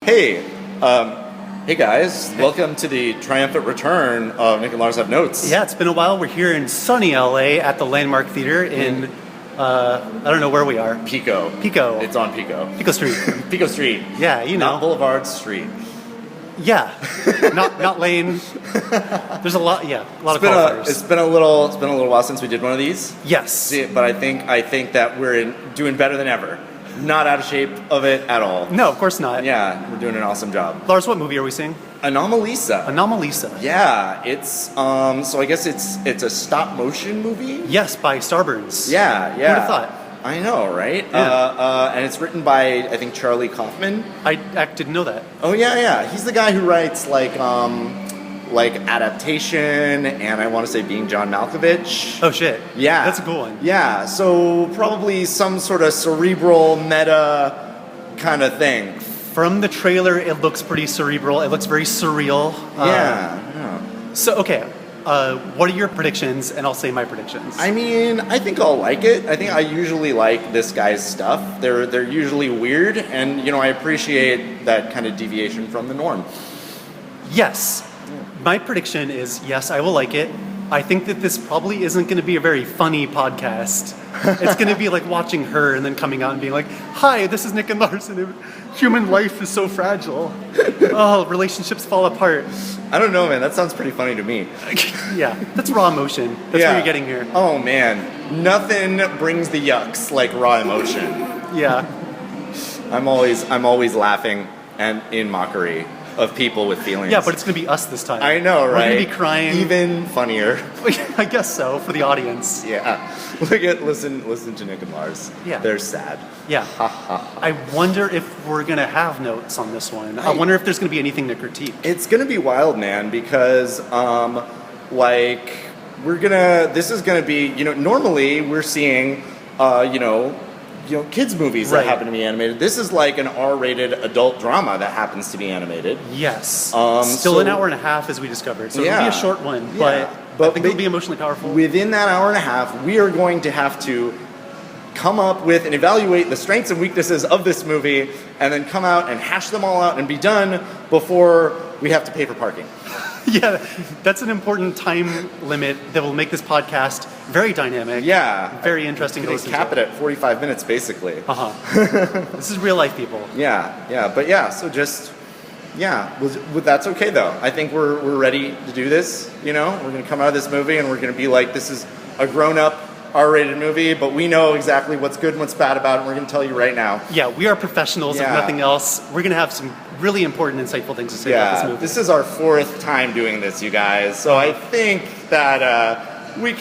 Hey, hey guys, welcome to the triumphant return of Nick and Lars Have Notes. Yeah, it's been a while. We're here in sunny LA at the Landmark Theater in, I don't know where we are. Pico. It's on Pico. Pico Street. Pico Street. Yeah, you know. Not Boulevard Street. Yeah, not Lane. There's a lot of qualifiers. It's been a little while since we did one of these. Yes. But I think that we're doing better than ever. Not out of shape of it at all. No, of course not. Yeah, we're doing an awesome job. Lars, what movie are we seeing? Anomalisa. Anomalisa. Yeah, it's so I guess it's a stop motion movie. Yes, by Starburns. Yeah. Who'd have thought? I know, right? Yeah. And it's written by I think Charlie Kaufman. I didn't know that. Oh yeah. He's the guy who writes like Adaptation and I want to say Being John Malkovich. Oh shit. Yeah. That's a cool one. Yeah. So probably some sort of cerebral meta kind of thing. From the trailer, it looks pretty cerebral. It looks very surreal. Yeah. So okay. What are your predictions? And I'll say my predictions. I mean, I think I'll like it. I think I usually like this guy's stuff. They're usually weird, and I appreciate that kind of deviation from the norm. Yes. My prediction is yes, I will like it. I think that this probably isn't going to be a very funny podcast. It's going to be like watching her and then coming out and being like, "Hi, this is Nick and Lars, and human life is so fragile. Oh, relationships fall apart." I don't know, man. That sounds pretty funny to me. Yeah, that's raw emotion. That's what you're getting here. Oh man, nothing brings the yucks like raw emotion. Yeah. I'm always laughing and in mockery of people with feelings. Yeah, but it's going to be us this time. I know, right? We're going to be crying. Even funnier. I guess so, for the audience. Yeah. Listen to Nick and Lars. Yeah. They're sad. Yeah. I wonder if we're going to have notes on this one. I wonder if there's going to be anything to critique. It's going to be wild, man, because this is going to be, normally we're seeing kids movies that happen to be animated. This is like an R-rated adult drama that happens to be animated. Yes. Still an hour and a half, as we discovered. So it'll be a short one, but I think it'll be emotionally powerful. Within that hour and a half, we are going to have to come up with and evaluate the strengths and weaknesses of this movie, and then come out and hash them all out and be done before we have to pay for parking. Yeah, that's an important time limit that will make this podcast very dynamic. Yeah. Very interesting to listen to. Cap it at 45 minutes, basically. This is real life, people. Yeah. But that's okay, though. I think we're ready to do this, We're going to come out of this movie, and we're going to be like, this is a grown-up, R-rated movie, but we know exactly what's good and what's bad about it, and we're going to tell you right now. Yeah, we are professionals, if nothing else. We're going to have some really important, insightful things to say about this movie. This is our fourth time doing this, you guys, so I think that we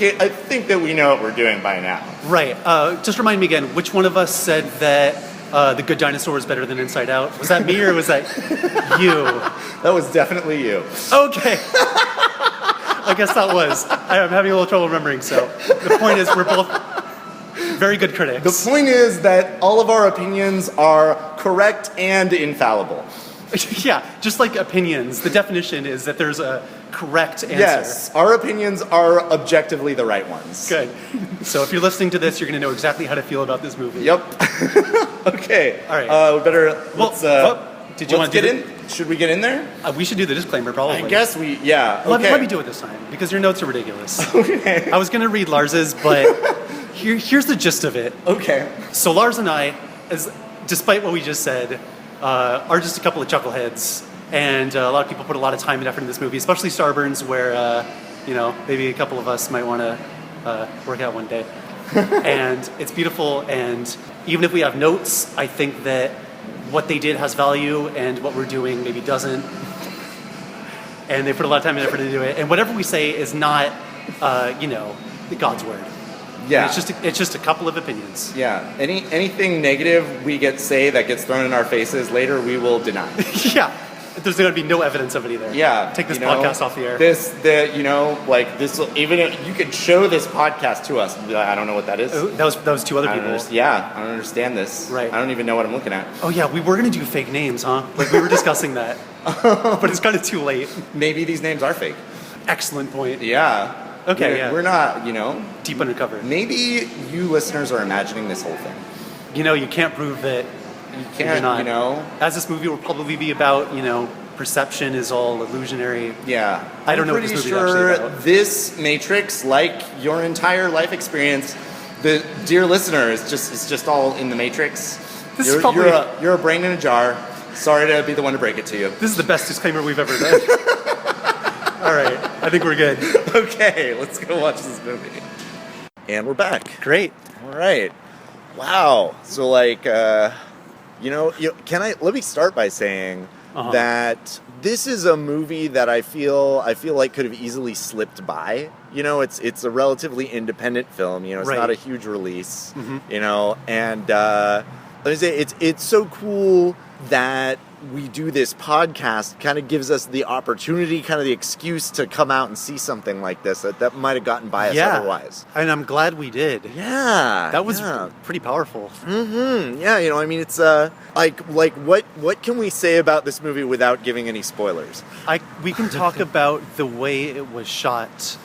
know what we're doing by now. Right. Just remind me again, which one of us said that The Good Dinosaur is better than Inside Out? Was that me or was that you? That was definitely you. Okay. I guess that was. I'm having a little trouble remembering, so the point is we're both very good critics. The point is that all of our opinions are correct and infallible. Yeah, just like opinions. The definition is that there's a correct answer. Yes, our opinions are objectively the right ones. Good. So if you're listening to this, you're going to know exactly how to feel about this movie. Yep. Okay. All right. We better. Did you want to get in? Should we get in there? We should do the disclaimer, probably. I guess we. Yeah. Okay. Let me do it this time because your notes are ridiculous. Okay. I was going to read Lars's, but here's the gist of it. Okay. So Lars and I, despite what we just said, are just a couple of chuckleheads, and a lot of people put a lot of time and effort in this movie, especially Starburns, where maybe a couple of us might want to work out one day. And it's beautiful, and even if we have notes, I think that what they did has value, and what we're doing maybe doesn't. And they put a lot of time and effort into it, and whatever we say is not, God's word. Yeah. It's just a couple of opinions. Yeah. Anything negative we say that gets thrown in our faces later, we will deny. Yeah. There's going to be no evidence of it either. Yeah. Take this podcast off the air. This, even if you could show this podcast to us, I don't know what that is. That was two other people. I don't understand this. Right. I don't even know what I'm looking at. Oh yeah, we were going to do fake names, huh? Like we were discussing that. But it's kind of too late. Maybe these names are fake. Excellent point. Yeah. Okay, We're not, deep undercover. Maybe you listeners are imagining this whole thing. You can't prove that You You're can't, not. you know. As this movie will probably be about, perception is all illusionary. Yeah. I don't know what I'm this pretty movie's actually sure about. this Matrix, like your entire life experience, the dear listener, is just all in the Matrix. This is probably- you're a brain in a jar. Sorry to be the one to break it to you. This is the best disclaimer we've ever done. All right, I think we're good. Okay, let's go watch this movie. And we're back. Great. All right. Wow. So like, let me start by saying that this is a movie that I feel like could have easily slipped by. It's a relatively independent film. It's Right. not a huge release. And let me say it's so cool that we do this podcast. Kind of gives us the opportunity, kind of the excuse to come out and see something like this that might have gotten by us otherwise. And I'm glad we did. Yeah, That was pretty powerful. Mm-hmm. Yeah, it's like what can we say about this movie without giving any spoilers? We can talk about the way it was shot,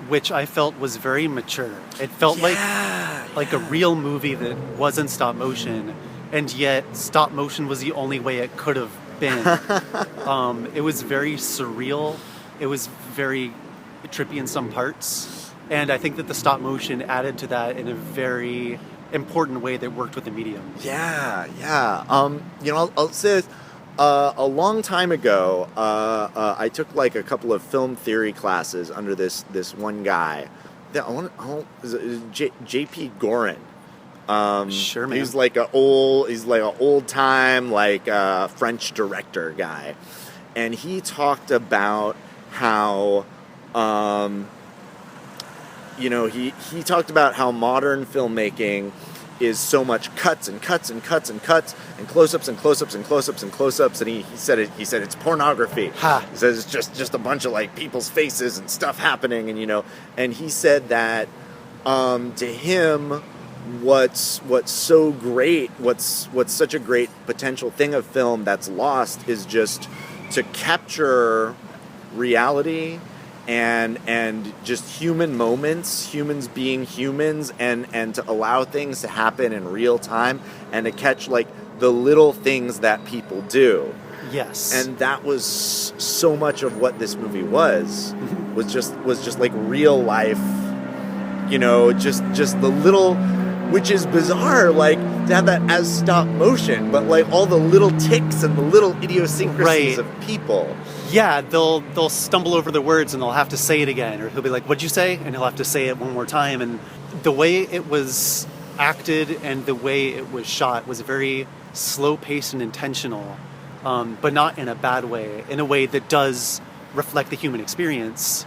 which I felt was very mature. It felt like a real movie that wasn't stop motion, and yet stop motion was the only way it could have been. It was very surreal. It was very trippy in some parts, and I think that the stop motion added to that in a very important way that worked with the medium. Yeah. I'll say this. A long time ago, I took like a couple of film theory classes under this one guy. J.P. Gorin. Sure, man. He's like an old time French director guy, and he talked about how he talked about how modern filmmaking is so much cuts and cuts and cuts and cuts and close-ups and close-ups and close-ups and close-ups, and he said it's pornography. Ha. He says it's just a bunch of like people's faces and stuff happening, and he said that to him what's so great, what's such a great potential thing of film that's lost is just to capture reality and just human moments, humans being humans, and to allow things to happen in real time and to catch like the little things that people do. Yes. And that was so much of what this movie was just like real life, just the little, which is bizarre, like to have that as stop motion, but like all the little ticks and the little idiosyncrasies of people. Yeah, they'll stumble over the words and they'll have to say it again, or he'll be like, "What'd you say?" and he'll have to say it one more time. And the way it was acted and the way it was shot was very slow-paced and intentional, but not in a bad way, in a way that does reflect the human experience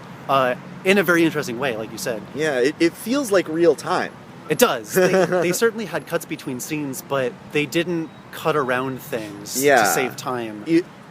in a very interesting way, like you said. Yeah, it feels like real time. It does. They certainly had cuts between scenes, but they didn't cut around things to save time.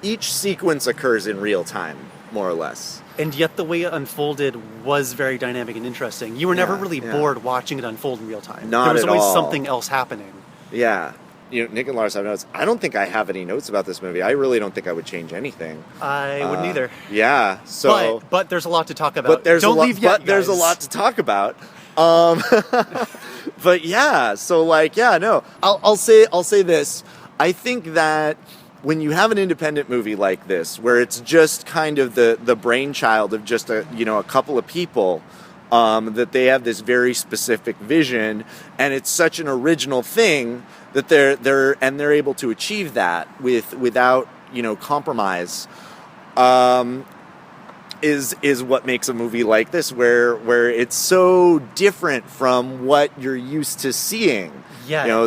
Each sequence occurs in real time, more or less. And yet the way it unfolded was very dynamic and interesting. You were never really bored watching it unfold in real time. There was always something else happening. Yeah. Nick and Lars have notes. I don't think I have any notes about this movie. I really don't think I would change anything. I wouldn't either. Yeah. So, but there's a lot to talk about. But there's Don't leave yet, there's a guys. lot to talk about. But yeah. So no. I'll say this. I think that when you have an independent movie like this, where it's just kind of the brainchild of just a couple of people, that they have this very specific vision, and it's such an original thing that they're able to achieve that without compromise, is what makes a movie like this, where it's so different from what you're used to seeing. Yeah.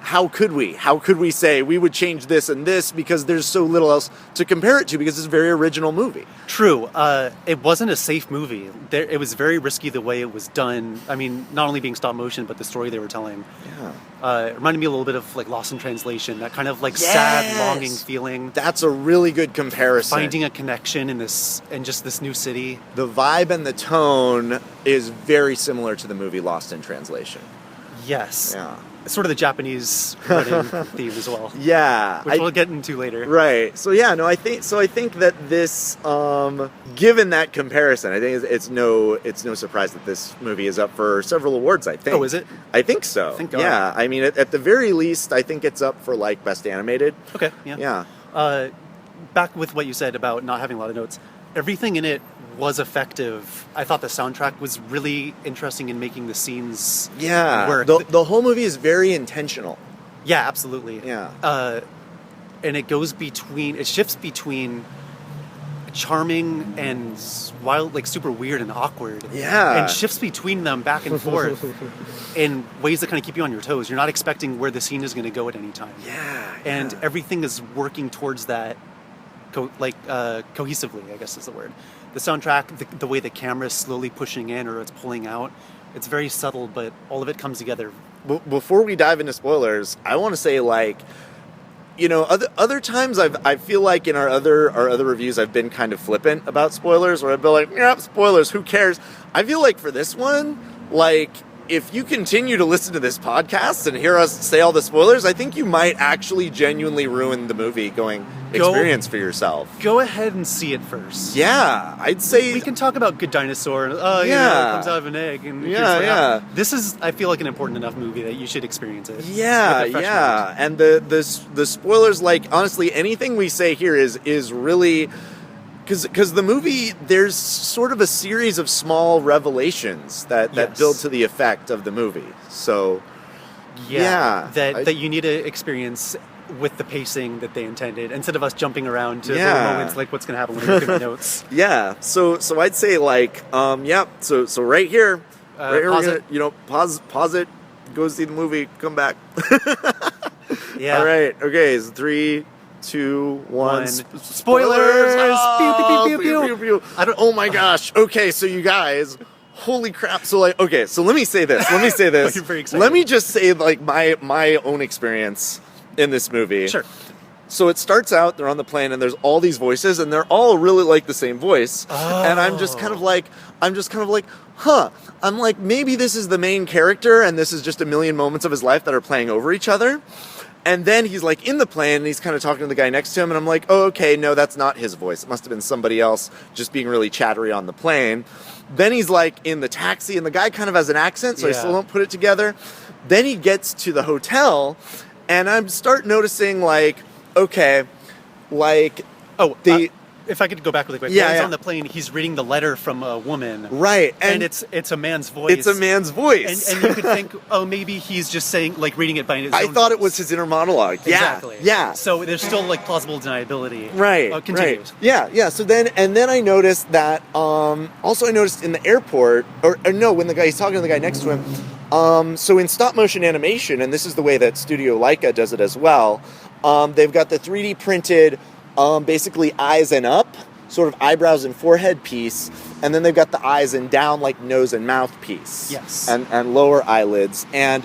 How could we say we would change this and this, because there's so little else to compare it to, because it's a very original movie. True. It wasn't a safe movie. It was very risky the way it was done. I mean, not only being stop motion, but the story they were telling. Yeah. It reminded me a little bit of like Lost in Translation, that kind of like sad, longing feeling. That's a really good comparison. Finding a connection in just this new city. The vibe and the tone is very similar to the movie Lost in Translation. Yes. Yeah. sort of the Japanese running theme as well. Yeah. Which we'll get into later. Right. So yeah, no, I think that this, given that comparison, I think it's no surprise that this movie is up for several awards. I think. Oh, is it? I think so. Thank God. Yeah. I mean, at the very least, I think it's up for like best animated. Okay. Yeah. Back with what you said about not having a lot of notes. Everything in it was effective. I thought the soundtrack was really interesting in making the scenes work. The whole movie is very intentional. Yeah, absolutely. Yeah. And it shifts between charming and wild, like super weird and awkward. Yeah. And shifts between them back and forth in ways that kind of keep you on your toes. You're not expecting where the scene is going to go at any time. Yeah. And everything is working towards that cohesively, I guess is the word. The soundtrack, the way the camera is slowly pushing in or it's pulling out, it's very subtle, but all of it comes together. Before we dive into spoilers, I want to say, like, you know, other times I feel like in our other reviews I've been kind of flippant about spoilers, where I've been like, yeah, spoilers, who cares? I feel like for this one, like, if you continue to listen to this podcast and hear us say all the spoilers, I think you might actually genuinely ruin the movie going experience for yourself. Go ahead and see it first. Yeah, I'd say... We can talk about Good Dinosaur, and, you know, it comes out of an egg. And this is, I feel like, an important enough movie that you should experience it. Yeah. And the spoilers, like, honestly, anything we say here is really... Because the movie, there's sort of a series of small revelations that build to the effect of the movie. So, that you need to experience with the pacing that they intended, instead of us jumping around to little moments like what's going to happen when we look at the notes. Yeah. So I'd say, like, So right here, pause it. Pause it. Go see the movie. Come back. Yeah. All right. Okay. So 3, 2, 1. Spoilers! Oh, Pew, pew, pew, pew, pew. Oh my gosh. Okay, so you guys, holy crap. So, like, okay, so let me say this. You're very excited. Let me just say, like, my own experience in this movie. Sure. So it starts out, they're on the plane, and there's all these voices, and they're all really like the same voice. Oh. And I'm just kind of like, huh. I'm like, maybe this is the main character, and this is just a million moments of his life that are playing over each other. And then he's like in the plane, and he's kind of talking to the guy next to him, and I'm like, oh, okay, no, that's not his voice. It must have been somebody else just being really chattery on the plane. Then he's like in the taxi, and the guy kind of has an accent, so I still don't put it together. Then he gets to the hotel, and I start noticing, like, okay, like... if I could go back really quick. Yeah, When he's on the plane, he's reading the letter from a woman. Right. And it's a man's voice. It's a man's voice. And you could think, oh, maybe he's just saying, like, reading it by his own I thought voice. it was his inner monologue. Yeah. Exactly. Yeah. So there's still, like, plausible deniability. Right. Continues. Right. Yeah. So then I noticed that, also I noticed in the airport, or no, when he's talking to the guy next to him, so in stop motion animation, and this is the way that Studio Leica does it as well, they've got the 3D printed, basically eyes and up, sort of eyebrows and forehead piece, and then they've got the eyes and down, like nose and mouth piece. Yes. And lower eyelids. And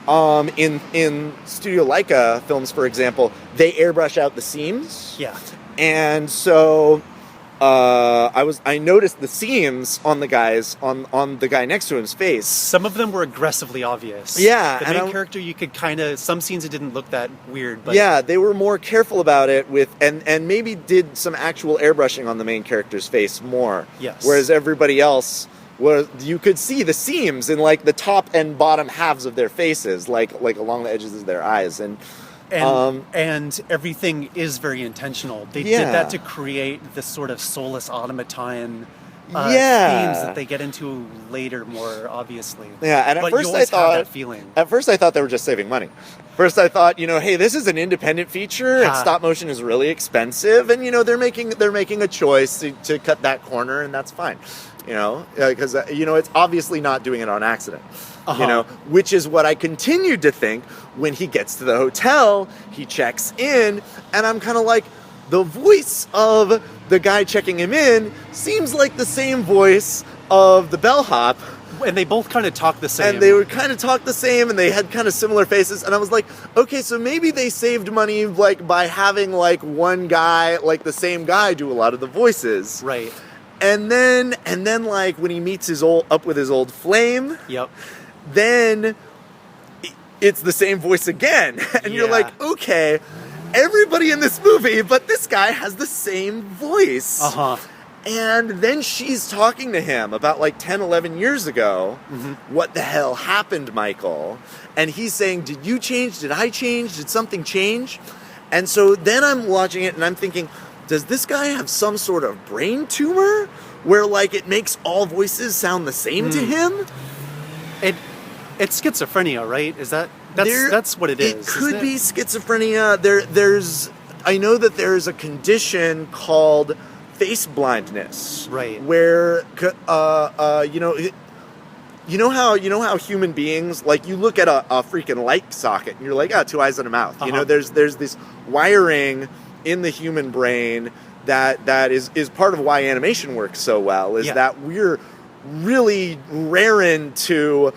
in Studio Leica films, for example, they airbrush out the seams. Yeah. And so I noticed the seams on the guy next to him's face. Some of them were aggressively obvious. Yeah. The main character, you could kind of, some scenes it didn't look that weird, but... Yeah, they were more careful about it and maybe did some actual airbrushing on the main character's face more. Yes. Whereas everybody else, you could see the seams in, like, the top and bottom halves of their faces, like along the edges of their eyes. And everything is very intentional. They did that to create this sort of soulless automaton themes that they get into later more obviously. Yeah, and at first I thought they were just saving money. First I thought, hey, this is an independent feature and stop motion is really expensive, and they're making a choice to cut that corner, and that's fine. Because it's obviously not doing it on accident. Which is what I continued to think when he gets to the hotel, he checks in, and I'm kind of like, the voice of the guy checking him in seems like the same voice of the bellhop. And they both kind of talk the same. And they would kind of talk the same, and they had kind of similar faces, and I was like, okay, so maybe they saved money, like, by having, like, one guy, like, the same guy do a lot of the voices. Right. And then like, when he meets up with his old flame... Yep. Then it's the same voice again. And you're Yeah. like, okay, everybody in this movie, but this guy has the same voice. Uh-huh. And then she's talking to him about like 10, 11 years ago. What the hell happened, Michael? And he's saying, did you change? Did I change? Did something change? And so then I'm watching it and I'm thinking, does this guy have some sort of brain tumor where like it makes all voices sound the same to him? It's schizophrenia, right? That's what it is? It could be schizophrenia. I know that there's a condition called face blindness, right? Where you know how human beings, like, you look at a freaking light socket and you're like, oh, 2 eyes and a mouth. You know, there's this wiring in the human brain that is part of why animation works so well. Is that we're really raring to,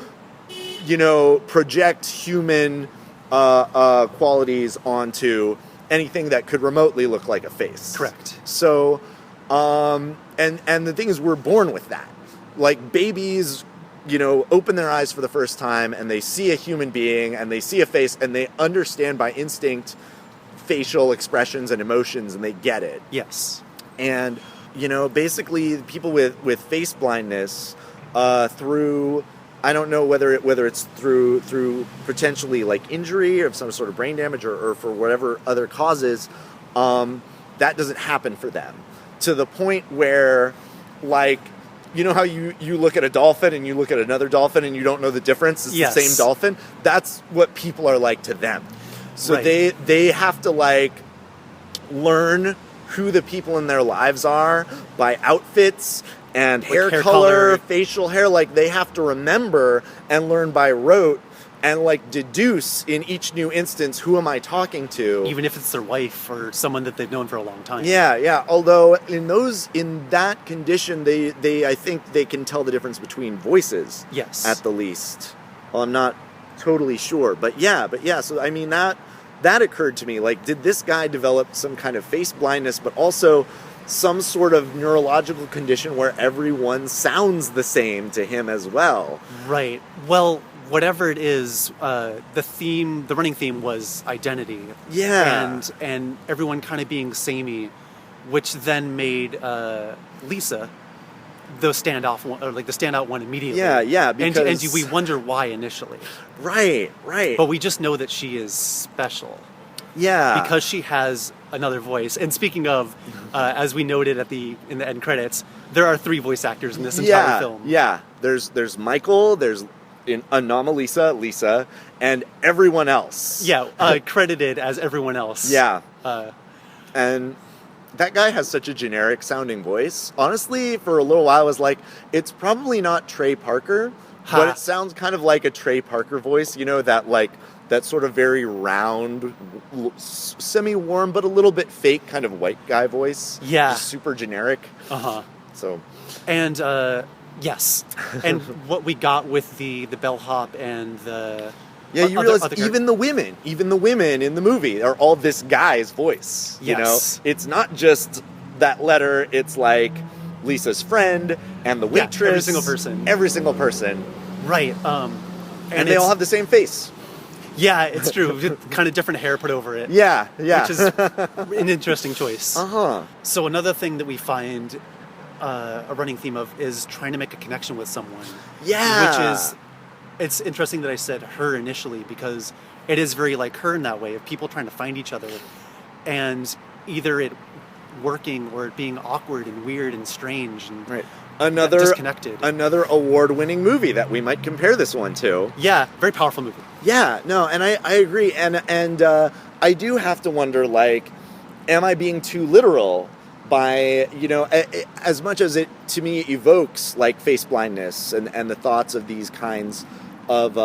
project human qualities onto anything that could remotely look like a face. Correct. So, and the thing is, we're born with that. Like, babies, open their eyes for the first time and they see a human being and they see a face and they understand by instinct facial expressions and emotions and they get it. Yes. And, basically people with face blindness, through, I don't know whether it's through potentially like injury or some sort of brain damage or for whatever other causes, that doesn't happen for them. To the point where, like, you know how you look at a dolphin and you look at another dolphin and you don't know the difference? It's the same dolphin. That's what people are like to them. So they have to, like, learn who the people in their lives are by outfits and hair color, facial hair. Like, they have to remember and learn by rote and, like, deduce in each new instance, who am I talking to? Even if it's their wife or someone that they've known for a long time. Yeah. Although in that condition, I think they can tell the difference between voices. Yes. At the least. Well, I'm not totally sure, but yeah. So I mean, that occurred to me. Like, did this guy develop some kind of face blindness, but also some sort of neurological condition where everyone sounds the same to him as well? Right. Well, whatever it is, the running theme was identity. Yeah. And everyone kind of being samey, which then made Lisa the standout one immediately. Yeah, because... And we wonder why initially. Right. But we just know that she is special. Yeah. Because she has another voice. And speaking of, as we noted in the end credits, there are 3 voice actors in this entire film. Yeah. There's Michael, there's in Anomalisa, Lisa, and everyone else. Yeah, credited as everyone else. Yeah. And that guy has such a generic sounding voice. Honestly, for a little while I was like, it's probably not Trey Parker, but it sounds kind of like a Trey Parker voice, that sort of very round, semi-warm, but a little bit fake kind of white guy voice. Yeah. Just super generic. Uh-huh. So. And, yes. And what we got with the bellhop and the... Yeah, you realize even the women in the movie are all this guy's voice. Yes. It's not just that letter, it's like Lisa's friend and the waitress. Every single person. Right. And they all have the same face. Yeah, it's true. Kind of different hair put over it. Yeah. Which is an interesting choice. Uh-huh. So another thing that we find a running theme of is trying to make a connection with someone. Yeah. It's interesting that I said her initially because it is very like her in that way of people trying to find each other and either it working or it being awkward and weird and strange and disconnected. Another award-winning movie that we might compare this one to. Yeah, very powerful movie. Yeah, no, and I agree. And I do have to wonder, like, am I being too literal by, as much as it, to me, evokes, like, face blindness and the thoughts of these kinds of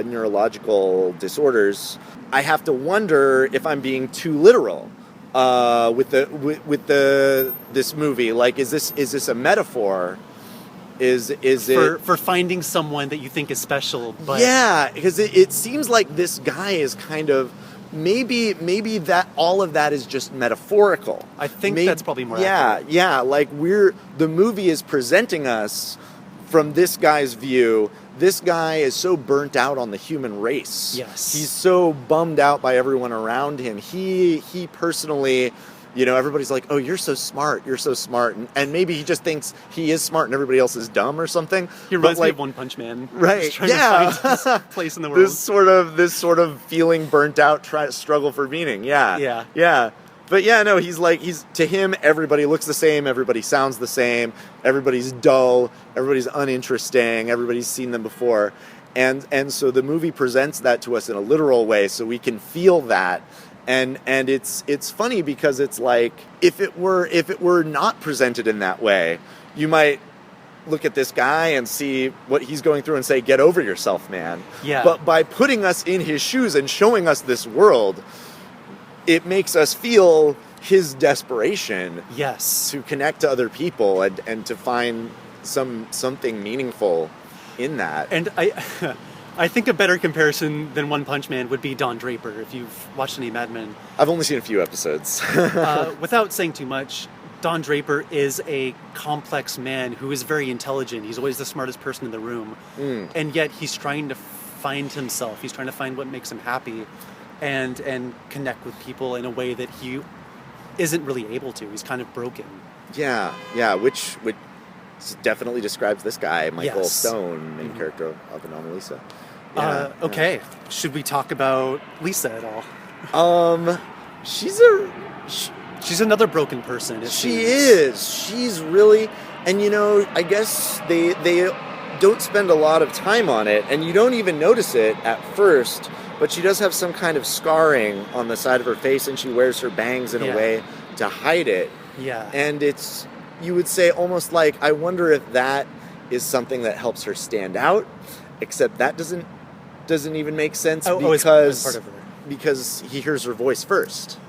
neurological disorders, I have to wonder if I'm being too literal with this movie. Like, is this a metaphor? Is it for finding someone that you think is special? But yeah, because it seems like this guy is kind of maybe that all of that is just metaphorical. I think that's probably more accurate. Yeah, like the movie is presenting us from this guy's view, this guy is so burnt out on the human race. Yes. He's so bummed out by everyone around him. He personally, everybody's like, oh, you're so smart. And maybe he just thinks he is smart and everybody else is dumb or something. He reminds me of One Punch Man. Right. He's trying to find his place in the world. This sort of feeling burnt out, struggle for meaning. Yeah. Yeah. But he's to him, everybody looks the same, everybody sounds the same, everybody's dull, everybody's uninteresting, everybody's seen them before. And so the movie presents that to us in a literal way so we can feel that. And it's funny because it's like if it were not presented in that way, you might look at this guy and see what he's going through and say, get over yourself, man. Yeah. But by putting us in his shoes and showing us this world, it makes us feel his desperation. Yes. To connect to other people and to find something meaningful in that. And I think a better comparison than One Punch Man would be Don Draper, if you've watched any Mad Men. I've only seen a few episodes. Without saying too much, Don Draper is a complex man who is very intelligent. He's always the smartest person in the room. And yet he's trying to find himself. He's trying to find what makes him happy and connect with people in a way that he isn't really able to. He's kind of broken. Yeah, which definitely describes this guy, Michael Stone, main character of Anomalisa. Okay. Should we talk about Lisa at all? She's another broken person. She is. She's really, and I guess they don't spend a lot of time on it, and you don't even notice it at first, but she does have some kind of scarring on the side of her face, and she wears her bangs in a way to hide it. Yeah. And it's, you would say almost like, I wonder if that is something that helps her stand out, except that doesn't even make sense because part of her. Because he hears her voice first.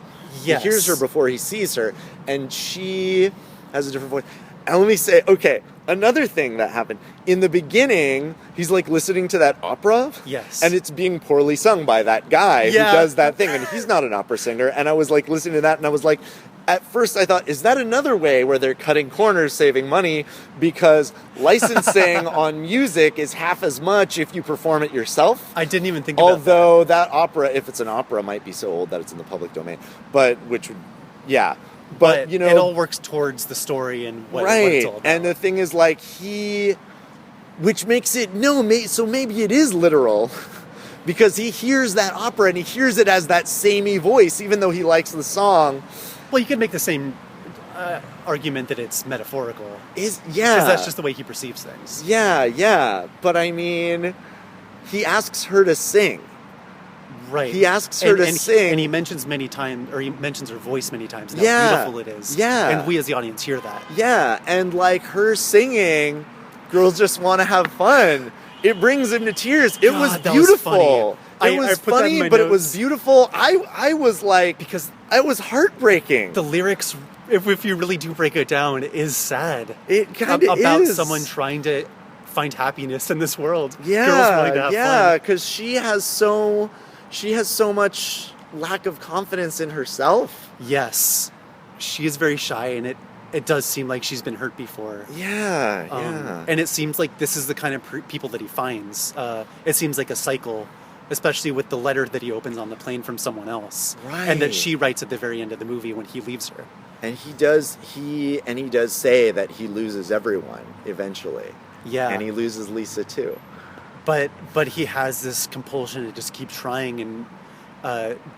Yes. He hears her before he sees her, and she has a different voice. And let me say, okay, another thing that happened. In the beginning, he's like listening to that opera. Yes. And it's being poorly sung by that guy who does that thing, and he's not an opera singer. And I was like listening to that, and I was like, at first I thought, is that another way where they're cutting corners, saving money? Because licensing on music is half as much if you perform it yourself. I didn't even think about Although that opera, if it's an opera, might be so old that it's in the public domain. But it all works towards the story and what it's all about. And the thing is, like, which makes it, so maybe it is literal. Because he hears that opera and he hears it as that samey voice, even though he likes the song. Well, you could make the same argument that it's metaphorical. Because that's just the way he perceives things. Yeah. But I mean, he asks her to sing. Right. He asks her to sing. And he mentions her voice many times and how beautiful it is. Yeah. And we as the audience hear that. Yeah. And like her singing, girls just want to have fun. It brings him to tears. It was beautiful. It was funny, but it was beautiful. I was like, because it was heartbreaking. The lyrics, if you really do break it down, is sad. It kind of about is. someone trying to find happiness in this world. Yeah, girls wanting to have fun. Because she has so much lack of confidence in herself. Yes, she is very shy, and it does seem like she's been hurt before. Yeah. And it seems like this is the kind of people that he finds. It seems like a cycle, especially with the letter that he opens on the plane from someone else. Right. And that she writes at the very end of the movie when he leaves her. And he does say that he loses everyone eventually. Yeah. And he loses Lisa too. But he has this compulsion to just keep trying and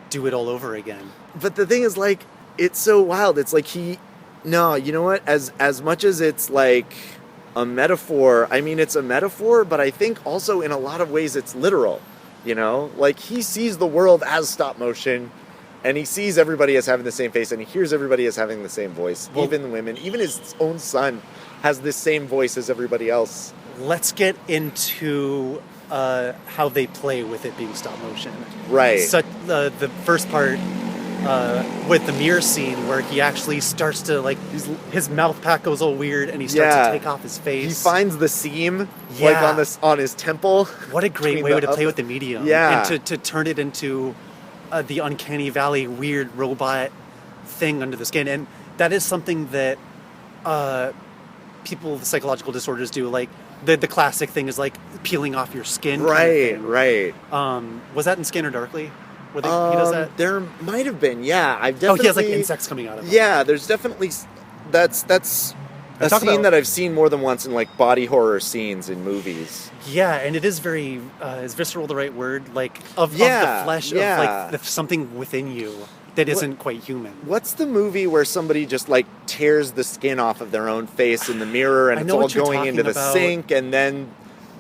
do it all over again. But the thing is, like, it's so wild. It's like you know what? As much as it's like a metaphor, I mean, it's a metaphor, but I think also in a lot of ways it's literal. Like he sees the world as stop motion, and he sees everybody as having the same face, and he hears everybody as having the same voice. Well, even women, even his own son has this same voice as everybody else. Let's get into how they play with it being stop motion. Right. So the first part with the mirror scene where he actually starts to, like, his mouth pack goes all weird and he starts to take off his face. He finds the seam like on his temple. What a great way to play with the medium. Yeah. And to turn it into the uncanny valley weird robot thing under the skin. And that is something that people with psychological disorders do. Like, The classic thing is like peeling off your skin. Right, kind of right. thing. Was that in Scanner Darkly? Where he does that? There might have been, yeah. I've Oh, definitely. he has like insects coming out of him. Yeah, there's definitely. That's a Talk scene about- that I've seen more than once in like body horror scenes in movies. Yeah, and it is very, is visceral the right word? Like, of the flesh, of like something within you that isn't quite human. What's the movie where somebody just like tears the skin off of their own face in the mirror and I it's know all what you're going into the talking about. sink and then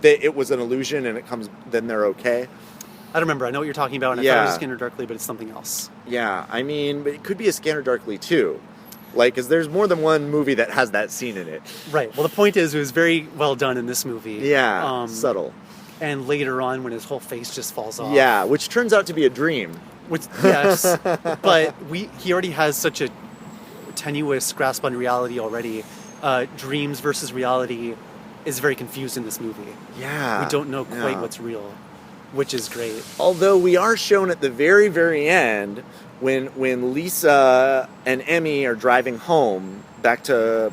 it was an illusion and then they're okay? I don't remember. I know what you're talking about, and I thought it was Scanner Darkly, but it's something else. Yeah, I mean, but it could be a Scanner Darkly too. Like, because there's more than one movie that has that scene in it. Right. Well, the point is, it was very well done in this movie. Yeah, subtle. And later on, when his whole face just falls off. Yeah, which turns out to be a dream. Which, yes. But he already has such a tenuous grasp on reality already. Dreams versus reality is very confused in this movie. Yeah. We don't know quite what's real, which is great. Although we are shown at the very, very end when Lisa and Emmy are driving home back to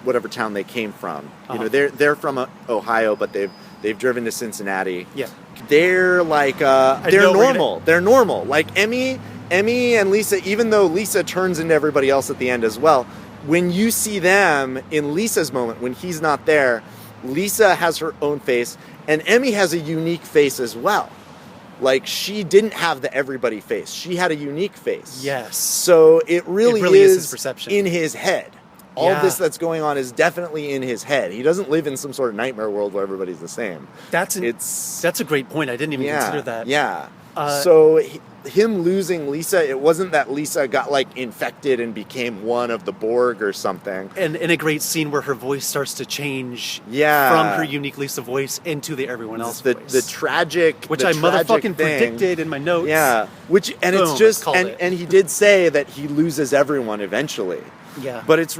whatever town they came from. You know, they're from Ohio, but they've driven to Cincinnati. Yeah. They're like they're normal. They're normal. Like Emmy and Lisa, even though Lisa turns into everybody else at the end as well, when you see them in Lisa's moment, when he's not there, Lisa has her own face, and Emmy has a unique face as well. Like, she didn't have the everybody face. She had a unique face. Yes. So it really is his perception. in his head. All this that's going on is definitely in his head. He doesn't live in some sort of nightmare world where everybody's the same. That's a great point. I didn't even consider that. Yeah. So him losing Lisa, it wasn't that Lisa got like infected and became one of the Borg or something. And in a great scene where her voice starts to change from her unique Lisa voice into the everyone else voice. The tragic, which I motherfucking predicted in my notes. Yeah. It's just and he did say that he loses everyone eventually. Yeah. But it's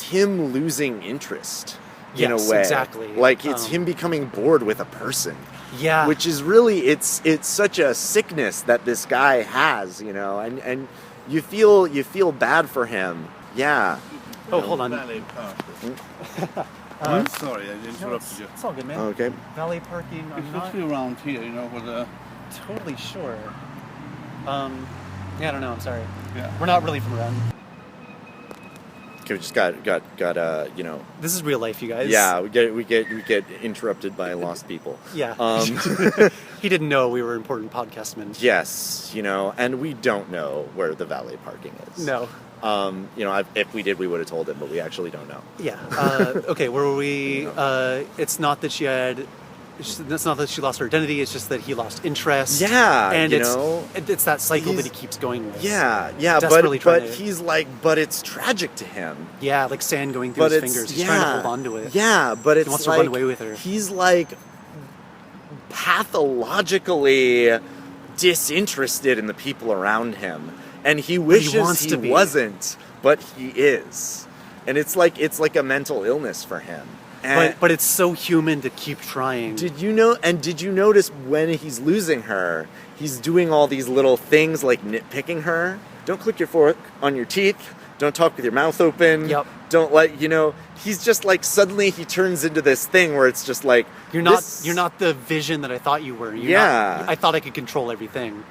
him losing interest in a way. Exactly. Like it's him becoming bored with a person. Yeah. Which is really it's such a sickness that this guy has, and you feel bad for him. Yeah. Oh, hold on. I'm sorry, I interrupted you. It's all good, man. Okay. Valet parking. It's I'm supposed not to be around here, with a... totally sure. Yeah, I don't know. I'm sorry. Yeah. We're not really from around. Okay, we just got This is real life, you guys. Yeah, we get interrupted by lost people. Yeah. He didn't know we were important podcastmen. Yes, and we don't know where the valet parking is. No. If we did, we would have told him, but we actually don't know. Yeah. Okay, where were we? It's not that it's not that she lost her identity. It's just that he lost interest. Yeah, and it's that cycle that he keeps going with. Yeah, but it's tragic to him. Yeah, like sand going through his fingers. He's trying to hold on to it. Yeah, but he wants to run away with her. He's like pathologically disinterested in the people around him, and he wishes he wasn't, but he is, and it's like a mental illness for him. But it's so human to keep trying. Did you notice when he's losing her, he's doing all these little things like nitpicking her? Don't click your fork on your teeth. Don't talk with your mouth open. Yep. Don't he's just like suddenly he turns into this thing where it's just like you're not the vision that I thought you were. I thought I could control everything.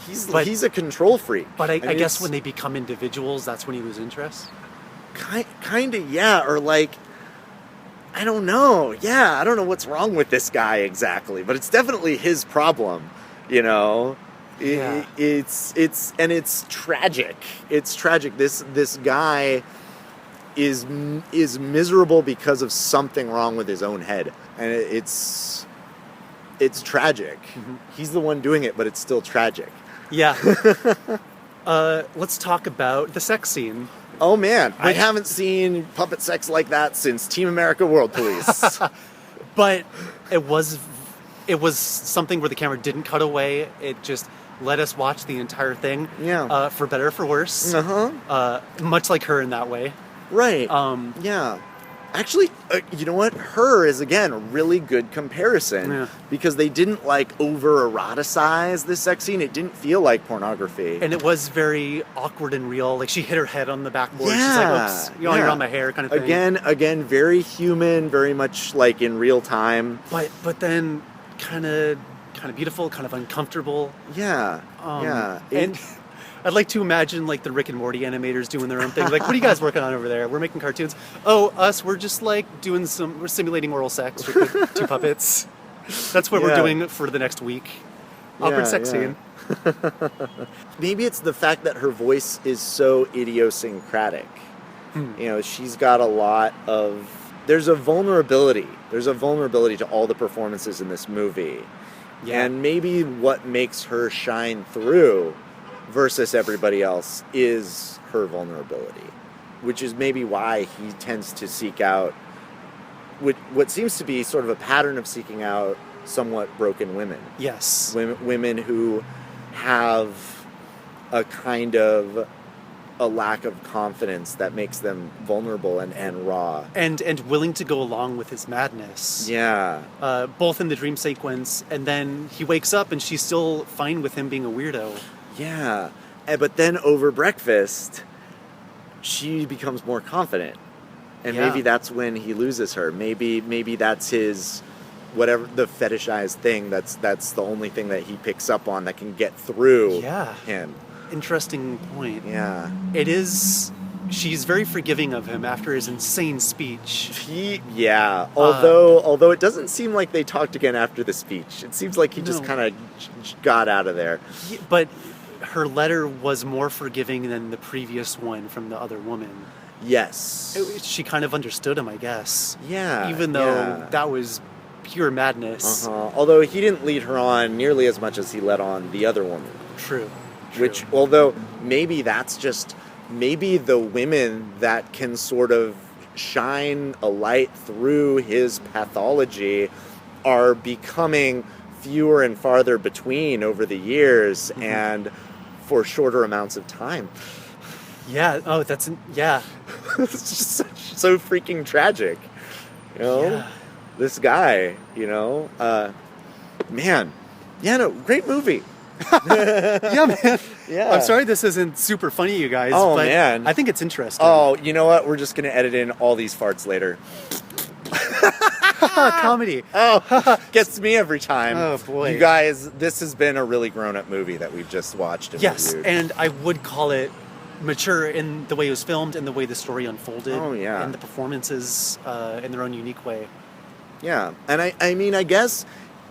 He's a control freak. But I guess when they become individuals, that's when you lose interest. Kind of, yeah, or like. I don't know. Yeah, I don't know what's wrong with this guy exactly, but it's definitely his problem, Yeah. It's tragic. It's tragic. This guy is miserable because of something wrong with his own head, and it's tragic. Mm-hmm. He's the one doing it, but it's still tragic. Yeah. Let's talk about the sex scene. Oh man, I haven't seen puppet sex like that since Team America World Police. But it was something where the camera didn't cut away. It just let us watch the entire thing. Yeah. For better or for worse. Uh-huh. Much like her in that way. Right. Yeah. Actually, you know what? Her is, again, a really good comparison because they didn't, like, over-eroticize this sex scene. It didn't feel like pornography. And it was very awkward and real. Like, she hit her head on the backboard. Yeah, She's like, oops, you're on my hair kind of thing. Again, very human, very much, like, in real time. But then kind of beautiful, kind of uncomfortable. Yeah, And I'd like to imagine, like, the Rick and Morty animators doing their own thing. Like, what are you guys working on over there? We're making cartoons. Oh, us, we're just, like, we're simulating oral sex with the two puppets. That's what we're doing for the next week. Awkward sex scene. Maybe it's the fact that her voice is so idiosyncratic. You know, she's got a lot of... There's a vulnerability. There's a vulnerability to all the performances in this movie. Yeah. And maybe what makes her shine through versus everybody else is her vulnerability, which is maybe why he tends to seek out what seems to be sort of a pattern of seeking out somewhat broken women. Yes. Women who have a kind of a lack of confidence that makes them vulnerable and raw. And willing to go along with his madness. Yeah. Both in the dream sequence, and then he wakes up and she's still fine with him being a weirdo. Yeah, but then over breakfast, she becomes more confident, and maybe that's when he loses her. Maybe that's his, whatever the fetishized thing. That's the only thing that he picks up on that can get through him. Interesting point. Yeah, it is. She's very forgiving of him after his insane speech. Although it doesn't seem like they talked again after the speech. It seems like he just kind of got out of there. But her letter was more forgiving than the previous one from the other woman. Yes. She kind of understood him, I guess. Yeah. Even though that was pure madness. Although he didn't lead her on nearly as much as he led on the other woman. True. Which, although maybe that's just... Maybe the women that can sort of shine a light through his pathology are becoming fewer and farther between over the years and for shorter amounts of time. Yeah. Oh, it's just so freaking tragic. You know? Yeah. This guy, you know? Man. Yeah, no, great movie. Yeah, man. Yeah. I'm sorry this isn't super funny, you guys. Oh, but man. I think it's interesting. Oh, you know what? We're just going to edit in all these farts later. Comedy. Oh, gets me every time. Oh, boy. You guys, this has been a really grown-up movie that we've just watched and reviewed. And I would call it mature in the way it was filmed and the way the story unfolded. Oh, yeah. And the performances in their own unique way. Yeah. And I mean, I guess...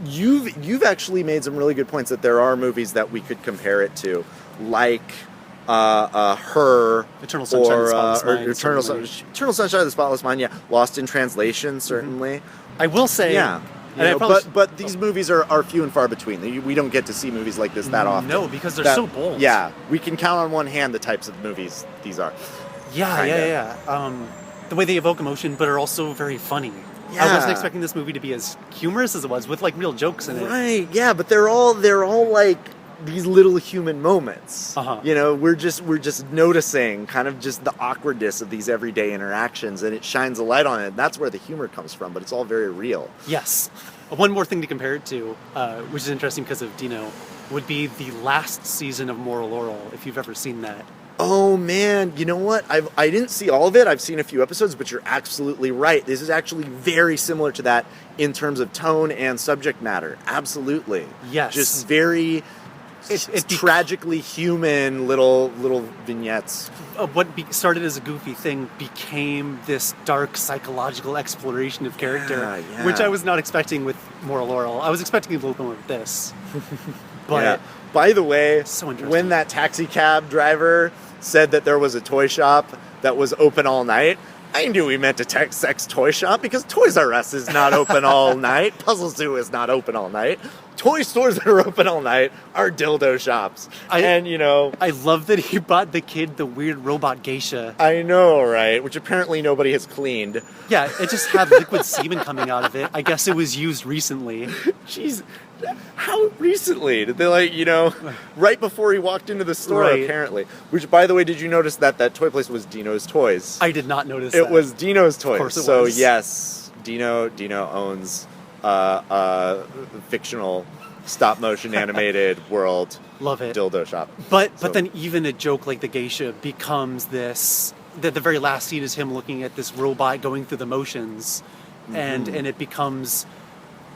You've actually made some really good points that there are movies that we could compare it to, like Her, Eternal Sunshine of the Spotless Mind, Eternal Sunshine of the Spotless Mind. Yeah, Lost in Translation, certainly. I will say, but these movies are few and far between. We don't get to see movies like this that often. No, because they're so bold. Yeah, we can count on one hand the types of movies these are. Yeah. The way they evoke emotion, but are also very funny. Yeah. I wasn't expecting this movie to be as humorous as it was, with like real jokes in it. Right? Yeah, but they're all like these little human moments. You know, we're just noticing kind of just the awkwardness of these everyday interactions, and it shines a light on it. And that's where the humor comes from, but it's all very real. Yes. One more thing to compare it to, which is interesting because of Dino, would be the last season of Moral Laurel, if you've ever seen that. Oh, man. You know what? I didn't see all of it. I've seen a few episodes, but you're absolutely right. This is actually very similar to that in terms of tone and subject matter. Absolutely. Yes. Just very tragically human little vignettes. What started as a goofy thing became this dark psychological exploration of character, which I was not expecting with Moral Laurel. I was expecting a little more of this. But by the way, so when that taxi cab driver said that there was a toy shop that was open all night, I knew he meant a sex toy shop because Toys R Us is not open all night. Puzzle Zoo is not open all night. Toy stores that are open all night are dildo shops. I love that he bought the kid the weird robot geisha. I know, right? Which apparently nobody has cleaned. Yeah, it just had liquid semen coming out of it. I guess it was used recently. How recently did they right before he walked into the store? Right. Apparently. Which, by the way, did you notice that toy place was Dino's Toys? I did not notice It that. was Dino's Toys. Of course it so was. yes, Dino owns fictional stop motion animated world Love it. dildo shop. But So- then even a joke like the geisha becomes this. The very last scene is him looking at this robot going through the motions, and it becomes.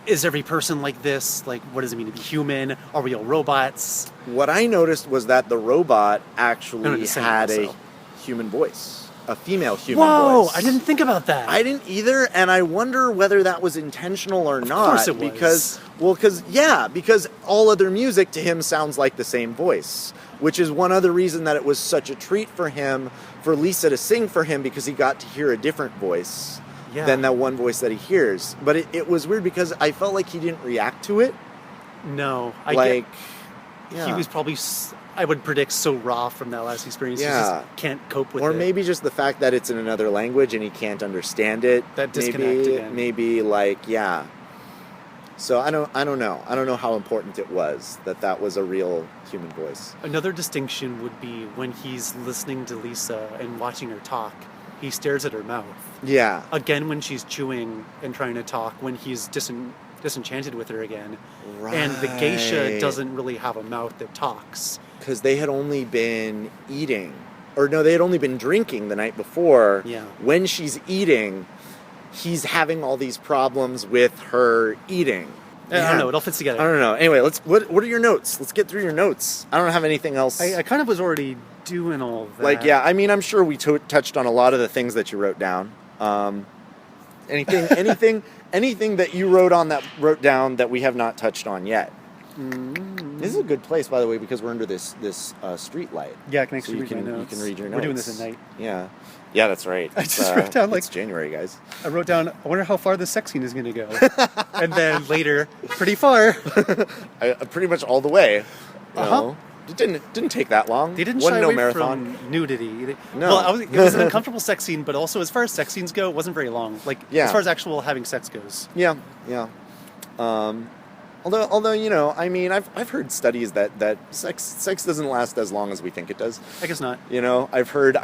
Is every person like this? Like, what does it mean to be human? Are we all robots? What I noticed was that the robot actually the same had also. a human voice, a female human Whoa! voice. I didn't think about that. I didn't either, and I wonder whether that was intentional or not. course it was. Because all other music to him sounds like the same voice, which is one other reason that it was such a treat for him, for Lisa to sing for him, because he got to hear a different voice than that one voice that he hears. But it was weird because I felt like he didn't react to it. No, Yeah. He was probably, I would predict, so raw from that last experience. He Yeah. just can't cope with it. Or maybe just the fact that it's in another language and he can't understand it. That disconnect again. Maybe So I don't know. I don't know how important it was that was a real human voice. Another distinction would be when he's listening to Lisa and watching her talk, he stares at her mouth. Yeah. Again, when she's chewing and trying to talk, when he's disenchanted with her again. Right. And the geisha doesn't really have a mouth that talks. Because they had only been eating. Or no, they had only been drinking the night before. Yeah. When she's eating, he's having all these problems with her eating. I don't know. It all fits together. I don't know. Anyway, what are your notes? Let's get through your notes. I don't have anything else. I kind of was already doing all of that. I mean, I'm sure we touched on a lot of the things that you wrote down. Anything that you wrote down that we have not touched on yet. This is a good place, by the way, because we're under this street light. Yeah, I can So actually you read can my you notes. can read your notes. We're doing this at night. Yeah, that's right. I just wrote down, it's January, guys. I wrote down, I wonder how far the sex scene is going to go. And then later, pretty far. Pretty much all the way. You Uh-huh. know. It didn't take that long. They didn't Wasn't shy no away marathon. from nudity. No. Well, it was an uncomfortable sex scene, but also as far as sex scenes go, it wasn't very long. Yeah. As far as actual having sex goes. Yeah. Although I mean, I've heard studies that sex doesn't last as long as we think it does. I guess not. I read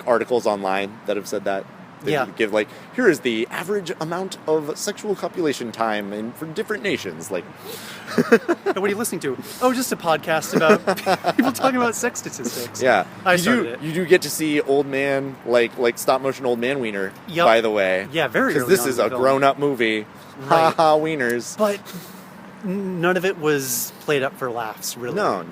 articles online that have said that. They Yeah. give here is the average amount of sexual copulation time for different nations. What are you listening to? Oh, just a podcast about people talking about sex statistics. Yeah, I started it. You do get to see old man like stop motion old man wiener. Yep. By the way, Yeah, very because early this on is in a the film. grown up movie. Right. Ha ha wieners. But none of it was played up for laughs, really. No.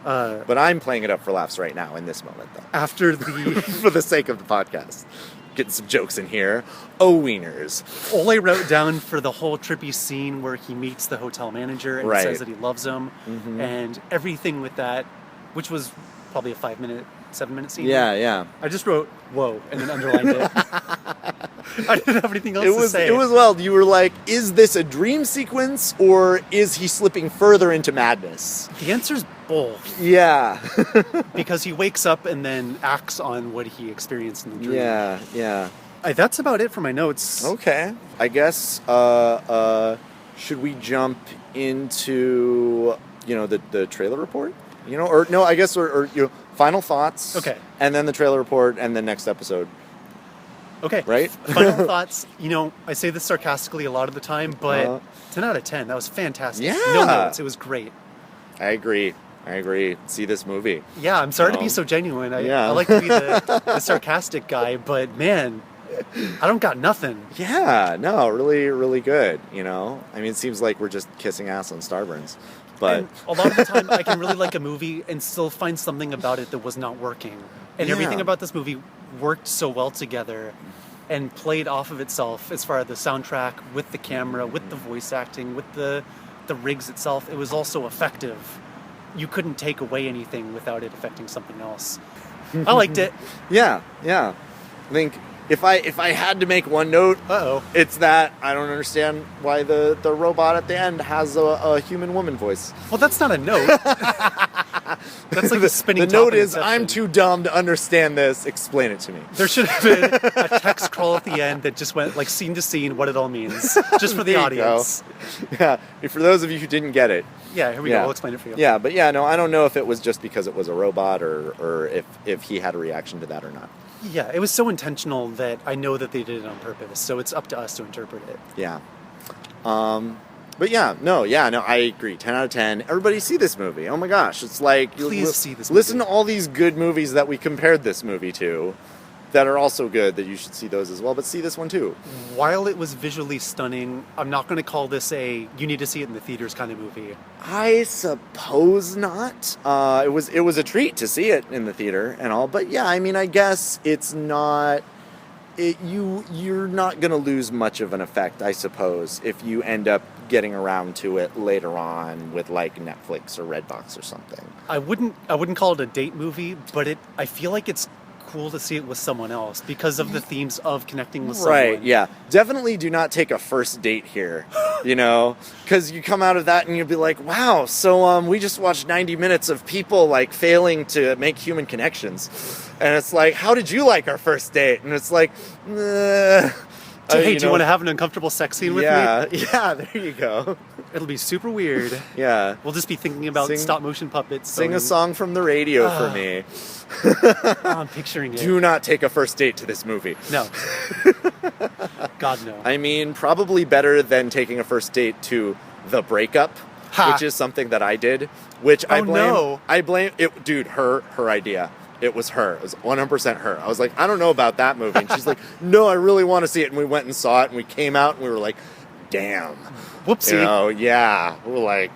But I'm playing it up for laughs right now in this moment, though. After the... For the sake of the podcast. Getting some jokes in here. Oh, wieners. All I wrote down for the whole trippy scene where he meets the hotel manager and Right. says that he loves him, and everything with that, which was probably a 7-minute scene. Yeah. I just wrote, whoa, and then underlined it. I didn't have anything else to say. It was well. You were like, is this a dream sequence or is he slipping further into madness? The answer's both, Yeah. because he wakes up and then acts on what he experienced in the dream. Yeah. That's about it for my notes. Okay. I guess, should we jump into, the trailer report? Or no, I guess, or final thoughts. Okay. And then the trailer report and the next episode. Okay. Right? Final thoughts. I say this sarcastically a lot of the time, but 10 out of 10. That was fantastic. Yeah. No notes. It was great. I agree. See this movie. Yeah, I'm sorry to be No. so genuine. I Yeah. like to be the sarcastic guy, but man, I don't got nothing. Yeah, no, really, really good. I mean, it seems like we're just kissing ass on Starburns, but And a lot of the time, I can really like a movie and still find something about it that was not working. And Yeah. everything about this movie worked so well together and played off of itself as far as the soundtrack, with the camera, with the voice acting, with the rigs itself. It was also effective. You couldn't take away anything without it affecting something else. I liked it. yeah. I think if I had to make one note, Uh-oh. it's that I don't understand why the robot at the end has a human woman voice. Well, that's not a note. That's like the spinning The top note in is, Inception. I'm too dumb to understand this. Explain it to me. There should have been a text crawl at the end that just went like scene to scene what it all means, just for the There you audience. go. Yeah, for those of you who didn't get it. Yeah, here we go. I'll explain it for you. Yeah, but yeah, no, I don't know if it was just because it was a robot or if he had a reaction to that or not. Yeah, it was so intentional that I know that they did it on purpose. So it's up to us to interpret it. Yeah. But no, I agree. 10 out of 10. Everybody see this movie. Oh my gosh, it's like Please see this Listen movie. to all these good movies that we compared this movie to that are also good that you should see those as well, but see this one too. While it was visually stunning, I'm not going to call this a you need to see it in the theaters kind of movie. I suppose not. It was a treat to see it in the theater and all, but yeah, I mean, I guess it's not. You're not going to lose much of an effect, I suppose, if you end up getting around to it later on with like Netflix or Redbox or something. I wouldn't call it a date movie, but I feel like it's cool to see it with someone else because of the themes of connecting with someone. Right, yeah. Definitely do not take a first date here, because you come out of that and you'll be like, wow, so we just watched 90 minutes of people like failing to make human connections. And it's like, how did you like our first date? And it's like, Hey, do you want to have an uncomfortable sex scene with me? Yeah, there you go. It'll be super weird. Yeah. We'll just be thinking about stop motion puppets. Sing a song from the radio for me. Oh, I'm picturing it. Do not take a first date to this movie. No. God, no. I mean, probably better than taking a first date to The Breakup, which is something that I did, which I blame. No. I blame it, dude. Her idea. It was her. It was 100% her. I was like, I don't know about that movie, and she's like, no, I really want to see it. And we went and saw it, and we came out, and we were like, damn. Whoopsie. Yeah. We're like,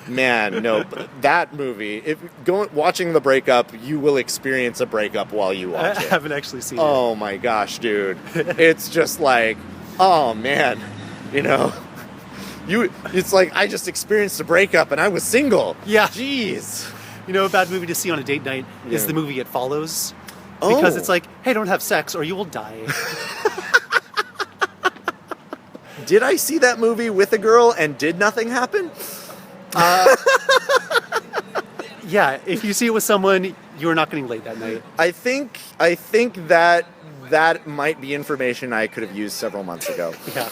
man, no. But that movie, watching The Breakup, you will experience a breakup while you watch I it. haven't actually seen it. Oh my gosh, dude. It's just like, oh man, it's like I just experienced a breakup and I was single. Yeah. Jeez. A bad movie to see on a date night is the movie It Follows. Oh. Because it's like, hey, don't have sex or you will die. Did I see that movie with a girl and did nothing happen? Yeah, if you see it with someone, you're not getting laid that night. I think that might be information I could have used several months ago. Yeah.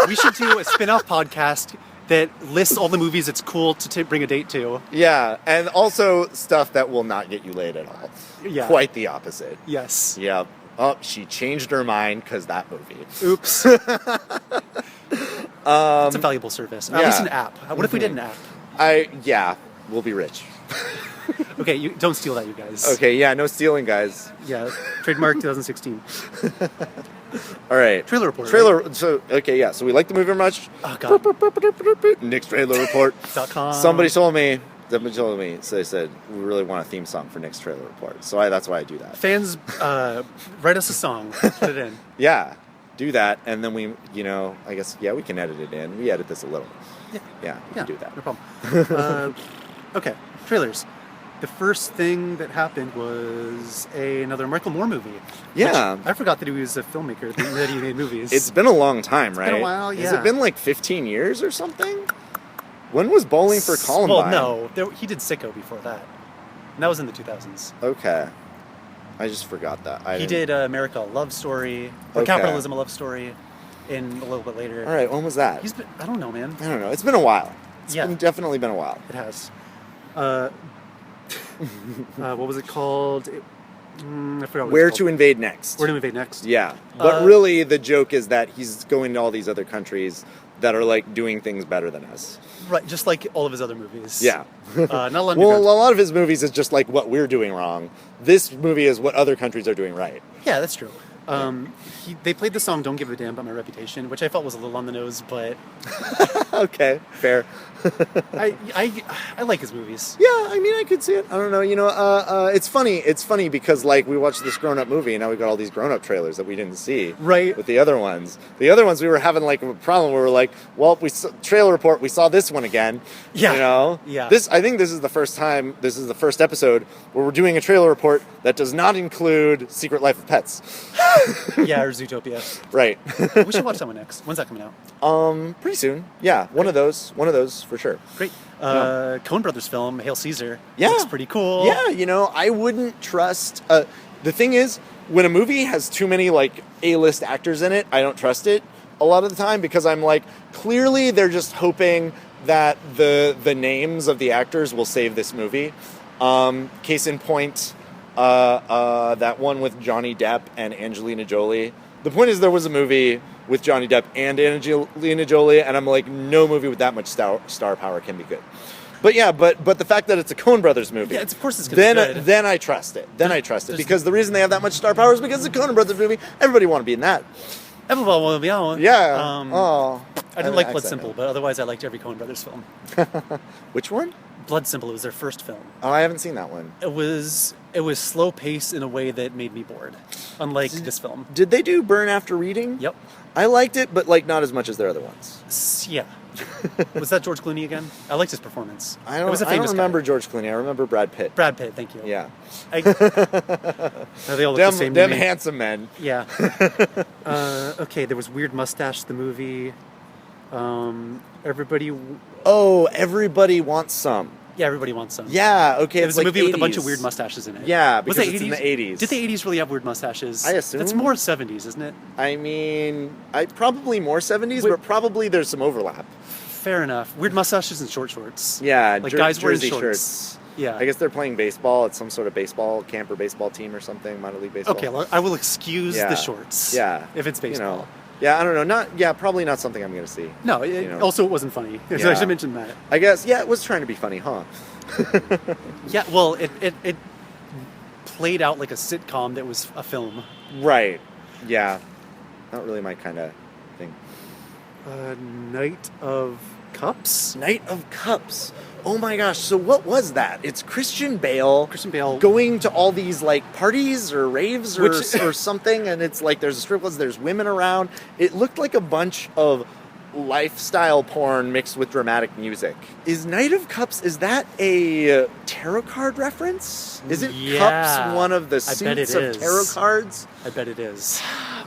We should do a spin-off podcast that lists all the movies it's cool to bring a date to. Yeah, and also stuff that will not get you laid at all. Yeah. Quite the opposite. Yes. Yep. Oh, she changed her mind because that movie. Oops. It's a valuable service. At least an app. What if we did an app? We'll be rich. Okay, don't steal that, you guys. Okay, yeah, no stealing, guys. Yeah, trademark 2016. All right. Trailer report. Right? So we like the movie very much. Oh, God. Nick's trailer report. .com. Somebody told me, so they said, we really want a theme song for Nick's trailer report. So that's why I do that. Fans, write us a song. Put it in. Yeah, do that. And then we, I guess, we can edit it in. We edit this a little. Yeah, we can do that. No problem. Okay, trailers. The first thing that happened was another Michael Moore movie. Yeah. I forgot that he was a filmmaker, that he made movies. It's been a long time, right? It's been a while, yeah. Has it been like 15 years or something? When was Bowling for Columbine? Well, no. He did Sicko before that. And that was in the 2000s. Okay. I just forgot that. He did America a Love Story, or Capitalism a Love Story, in a little bit later. All right, when was that? I don't know, man. I don't know. It's been a while. It's definitely been a while. It has. What was it called? I forgot what Where it's to called. Invade Next. Where to Invade Next. Yeah. But really, the joke is that he's going to all these other countries that are like doing things better than us. Right, just like all of his other movies. Yeah. Not a lot of well, a lot of his movies is just like what we're doing wrong. This movie is what other countries are doing right. Yeah, that's true. They played the song "Don't Give a Damn About My Reputation," which I felt was a little on the nose, but Okay, fair. I like his movies. Yeah, I mean, I could see it. I don't know. It's funny. It's funny because like we watched this grown-up movie, and now we got all these grown-up trailers that we didn't see. Right. With the other ones, we were having like a problem where we're like, well, trailer report. We saw this one again. Yeah. Yeah. I think this is the first time. This is the first episode where we're doing a trailer report that does not include Secret Life of Pets. Yeah, or Zootopia. Right. We should watch that one next. When's that coming out? Pretty soon. Yeah, one of those for sure. Great. Coen Brothers film, Hail Caesar. Yeah. Looks pretty cool. Yeah, I wouldn't trust. The thing is, when a movie has too many like A-list actors in it, I don't trust it a lot of the time because I'm like, clearly they're just hoping that the names of the actors will save this movie. Case in point, that one with Johnny Depp and Angelina Jolie. The point is, there was a movie with Johnny Depp and Angelina Jolie, and I'm like, no movie with that much star power can be good. But yeah, but the fact that it's a Coen Brothers movie, of course it's going to be good. Then I trust it. Then I trust it because the reason they have that much star power is because it's a Coen Brothers movie. Everybody want to be in that. Everyone want to be on. Yeah. I didn't like Blood Simple, but otherwise I liked every Coen Brothers film. Which one? Blood Simple. It was their first film. Oh, I haven't seen that one. It was slow paced in a way that made me bored, unlike this film. Did they do Burn After Reading? Yep. I liked it, but like not as much as their other ones. Yeah. Was that George Clooney again? I liked his performance. I don't remember George Clooney. I remember Brad Pitt. Brad Pitt, thank you. Yeah. They all look the same to them me. handsome men. Yeah. Okay, there was Weird Mustache, the movie. Everybody Wants Some. Yeah, Everybody Wants Some. Yeah, okay. It was a movie 80s. with a bunch of weird mustaches in it. Yeah, because was it it's 80s? in the 80s. Did the 80s really have weird mustaches? I assume. That's more 70s, isn't it? I mean, probably more 70s, but probably there's some overlap. Fair enough. Weird mustaches and short shorts. Yeah, like guys wearing jersey shorts. Yeah. I guess they're playing baseball at some sort of baseball camp or baseball team or something, minor league baseball. Okay, well, I will excuse the shorts. Yeah. If it's baseball. Yeah, I don't know. Probably not something I'm going to see. No, also it wasn't funny. Yeah. I should mention that. I guess, it was trying to be funny, huh? Yeah, well, it played out like a sitcom that was a film. Right. Yeah. Not really my kind of thing. Knight of Cups? Knight of Cups. Oh my gosh, so what was that? It's Christian Bale going to all these like parties or raves or something, and it's like there's a strip club, there's women around. It looked like a bunch of lifestyle porn mixed with dramatic music. Is Knight of Cups, is that a tarot card reference? Isn't Cups one of the suits of tarot cards? I bet it is.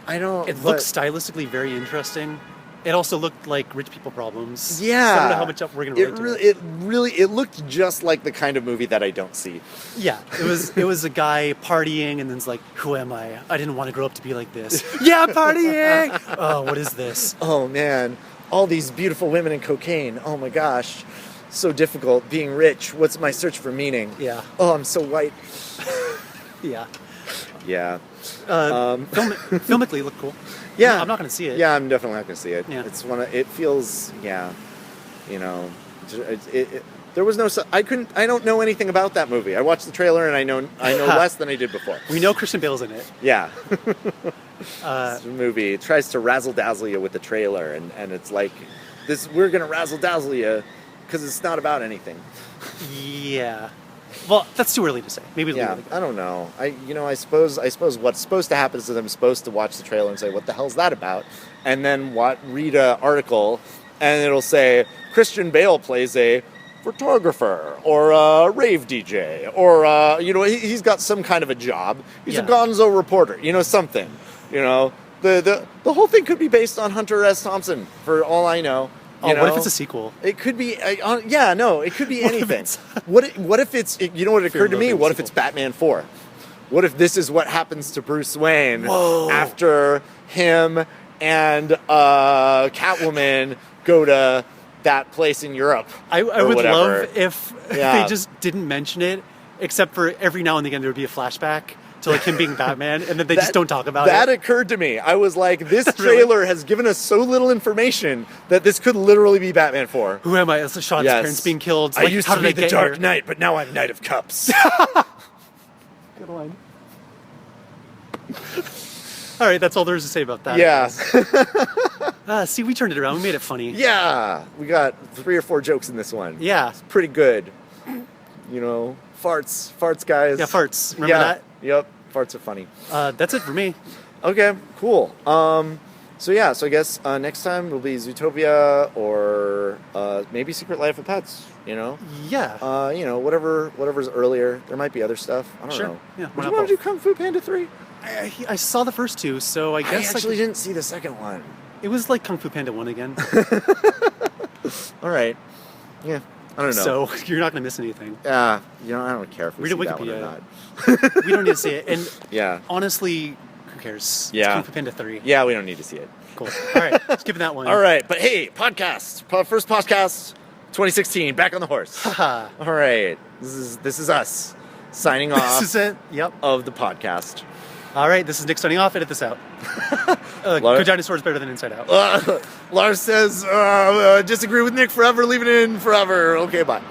I don't... It looked stylistically very interesting. It also looked like Rich People Problems. Yeah. So I don't know how much we're going to relate to it. It looked just like the kind of movie that I don't see. Yeah. It was a guy partying and then it's like, who am I? I didn't want to grow up to be like this. Yeah, partying! Oh, what is this? Oh, man. All these beautiful women and cocaine. Oh, my gosh. So difficult being rich. What's my search for meaning? Yeah. Oh, I'm so white. Yeah. Yeah. Filmically, it looked cool. Yeah. I'm not going to see it. Yeah, I'm definitely not going to see it. Yeah. It feels, there was no, I don't know anything about that movie. I watched the trailer and I know less than I did before. We know Christian Bale's in it. Yeah. This movie tries to razzle-dazzle you with the trailer and it's like, we're going to razzle-dazzle you because it's not about anything. Yeah. Well, that's too early to say. Maybe it'll yeah, be really I don't know. I suppose what's supposed to happen is that I'm supposed to watch the trailer and say, what the hell's that about? And then read an article, and it'll say, Christian Bale plays a photographer, or a rave DJ, or, he's got some kind of a job. He's a gonzo reporter, something. The whole thing could be based on Hunter S. Thompson, for all I know. What if it's a sequel? It could be, it could be anything. What if it's, what occurred to me? What if it's Batman 4? What if this is what happens to Bruce Wayne after him and Catwoman go to that place in Europe? I would love if they just didn't mention it, except for every now and again there would be a flashback to like him being Batman, and then they just don't talk about it. That occurred to me. I was like, this trailer has given us so little information that this could literally be Batman 4. Who am I? It's Sean's parents being killed. Like, I used to be the Dark Knight, but now I'm Knight of Cups. Good line. All right, that's all there is to say about that. Yeah. See, we turned it around. We made it funny. Yeah. We got 3 or 4 jokes in this one. Yeah. It's pretty good. Farts, guys. Yeah, farts. Remember that? Yep. Farts are funny. That's it for me. Okay, cool. So I guess next time will be Zootopia or maybe Secret Life of Pets, Yeah. Whatever's earlier. There might be other stuff. I don't know. Yeah, Would you want to do Kung Fu Panda 3? I saw the first 2, so I guess... I actually didn't see the second one. It was like Kung Fu Panda 1 again. All right. Yeah. I don't know. So you're not going to miss anything. I don't care if we see that one or not. We don't need to see it. And Yeah. honestly, who cares? Yeah. It's Kung Fu Panda 3. Yeah, we don't need to see it. Cool. All right, skipping that one. All right, but hey, first podcast, 2016, back on the horse. Haha. All right, this is us signing off This is it. Yep. of the podcast. All right, this is Nick signing off. Edit this out. Good Dinosaur is better than Inside Out. Lars says, disagree with Nick forever, leave it in forever. Okay, bye.